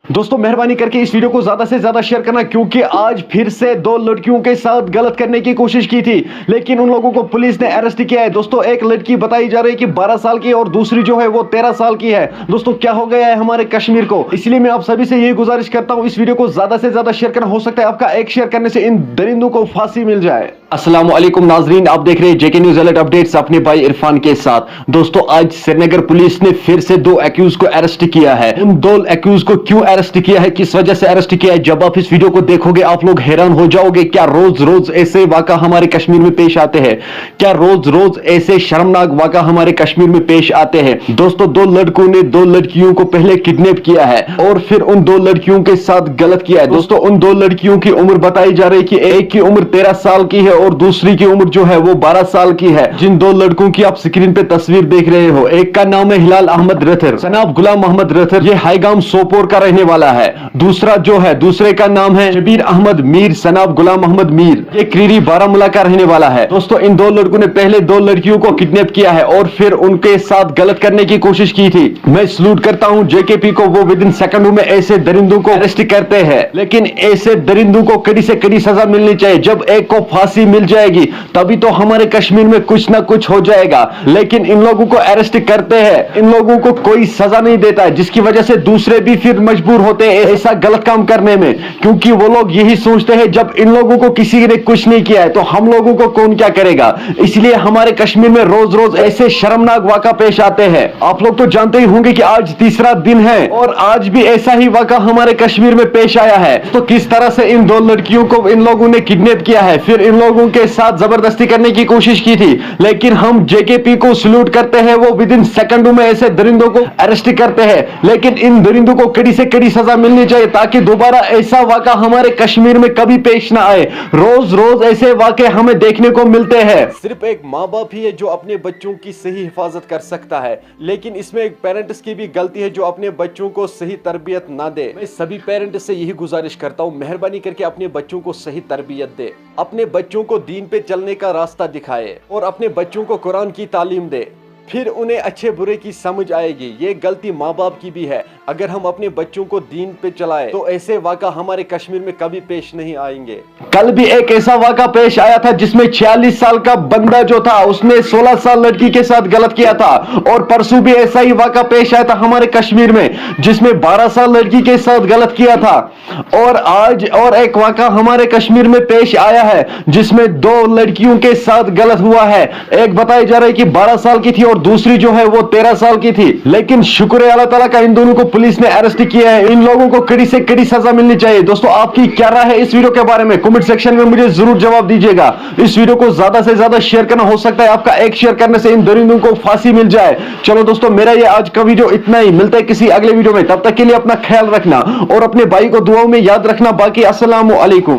दोस्तों मेहरबानी करके इस वीडियो को ज्यादा से ज्यादा शेयर करना, क्योंकि आज फिर से दो लड़कियों के साथ गलत करने की कोशिश की थी, लेकिन उन लोगों को पुलिस ने अरेस्ट किया है। दोस्तों एक लड़की बताई जा रही है कि 12 साल की और दूसरी जो है वो 13 साल की है। दोस्तों क्या हो गया है हमारे कश्मीर को, इसलिए मैं आप सभी से यही गुजारिश करता हूं, इस वीडियो को ज्यादा से ज्यादा शेयर करना। हो सकता है आपका एक शेयर करने से इन दरिंदों को फांसी मिल जाए। अस्सलाम वालेकुम नाजरीन, आप देख रहे हैं जेके न्यूज अलर्ट अपडेट्स अपने भाई इरफान के साथ। दोस्तों आज श्रीनगर पुलिस ने फिर से दो एक्यूज को अरेस्ट किया है। उन दो एक्यूज को क्यों अरेस्ट किया है, किस वजह से अरेस्ट किया है, जब आप इस वीडियो को देखोगे आप लोग हैरान हो जाओगे। क्या रोज रोज ऐसे वाक़ा हमारे कश्मीर में पेश आते हैं? क्या रोज रोज ऐसे शर्मनाक वाक़ा हमारे कश्मीर में पेश आते हैं? दोस्तों दो लड़कों ने दो लड़कियों को पहले किडनैप किया है और फिर उन दो लड़कियों के साथ गलत किया है। दोस्तों उन दो लड़कियों की उम्र बताई जा रही है कि एक की उम्र 13 साल की है और दूसरी की उम्र जो है वो 12 साल की है। जिन दो लड़कों की आप स्क्रीन पे तस्वीर देख रहे हो, एक का नाम है हिलाल अहमद रथर सनाब गुलाम मोहम्मद रथर, ये हाईगाम सोपोर का रहने वाला है। दूसरा जो है दूसरे का नाम है शबीर अहमद मीर सनाब गुलाम मोहम्मद मीर, ये क्रीरी बारामूला का रहने वाला है। दोस्तों इन दो लड़कों ने पहले दो लड़कियों को किडनैप किया है और फिर उनके साथ गलत करने की कोशिश की थी। मैं सलूट करता हूं जेकेपी को, वो विद इन सेकंडों में ऐसे दरिंदों को अरेस्ट करते हैं, लेकिन ऐसे दरिंदों को कड़ी से कड़ी सजा मिलनी चाहिए। जब एक को फांसी मिल जाएगी तभी तो हमारे कश्मीर में कुछ ना कुछ हो जाएगा, लेकिन इन लोगों को अरेस्ट करते हैं, इन लोगों को कोई सजा नहीं देता है, जिसकी वजह से दूसरे भी फिर मजबूर होते हैं ऐसा गलत काम करने में, क्योंकि वो लोग यही सोचते हैं जब इन लोगों को किसी ने कुछ नहीं किया है तो हम लोगों को कौन क्या करेगा। इसलिए हमारे कश्मीर में रोज रोज ऐसे शर्मनाक वाक़ा पेश आते हैं। आप लोग तो जानते ही होंगे कि आज तीसरा दिन है और आज भी ऐसा ही वाक़ा हमारे कश्मीर में पेश आया है। तो किस तरह से इन दो लड़कियों को इन लोगों ने किडनैप किया है, फिर इन लोगों के साथ जबरदस्ती करने की कोशिश की थी, लेकिन हम जेकेपी को सलूट करते हैं, वो विद इन सेकंडों में ऐसे दरिंदों को अरेस्ट करते हैं। लेकिन इन दरिंदों को कड़ी से कड़ी सजा मिलनी चाहिए ताकि दोबारा ऐसा वाक़ा हमारे कश्मीर में कभी पेश ना आए। रोज रोज ऐसे वाक़े हमें देखने को मिलते हैं। सिर्फ एक माँ बाप ही है जो अपने बच्चों की सही हिफाजत कर सकता है, लेकिन इसमें एक पेरेंट्स की भी गलती है जो अपने बच्चों को सही तरबियत ना दे। मैं सभी पेरेंट्स से यही गुजारिश करता हूँ, मेहरबानी करके अपने बच्चों को सही तरबियत दे, अपने बच्चों को दीन पे चलने का रास्ता दिखाए और अपने बच्चों को कुरान की तालीम दे, फिर उन्हें अच्छे बुरे की समझ आएगी। ये गलती माँ बाप की भी है। अगर हम अपने बच्चों को दीन पे चलाए तो ऐसे वाक़ा हमारे कश्मीर में कभी पेश नहीं आएंगे। कल भी एक ऐसा वाक़ा पेश आया था जिसमें 46 साल का बंदा जो था उसने 16 साल लड़की के साथ गलत किया था, और परसों भी ऐसा ही वाक़ा पेश आया था हमारे कश्मीर में जिसमें 12 साल लड़की के साथ गलत किया था। और आज और एक वाक़ा हमारे कश्मीर में पेश आया है जिसमें दो लड़कियों के साथ गलत हुआ है। एक बताई जा रही है कि 12 साल की थी और दूसरी जो है वो 13 साल की थी, लेकिन शुक्र है अल्लाह ताला का इन दोनों को पुलिस ने अरेस्ट किया है। इन लोगों को कड़ी से कड़ी सजा मिलनी चाहिए। दोस्तों आपकी क्या राय है इस वीडियो के बारे में, कमेंट सेक्शन में मुझे जरूर जवाब दीजिएगा। इस वीडियो को ज्यादा से ज्यादा शेयर करना, हो सकता है आपका एक शेयर करने से इन दरिंदों को फांसी मिल जाए। चलो दोस्तों मेरा ये आज का वीडियो इतना ही, मिलता है किसी अगले वीडियो में, तब तक के लिए अपना ख्याल रखना और अपने भाई को दुआओं में याद रखना। बाकी अस्सलाम वालेकुम।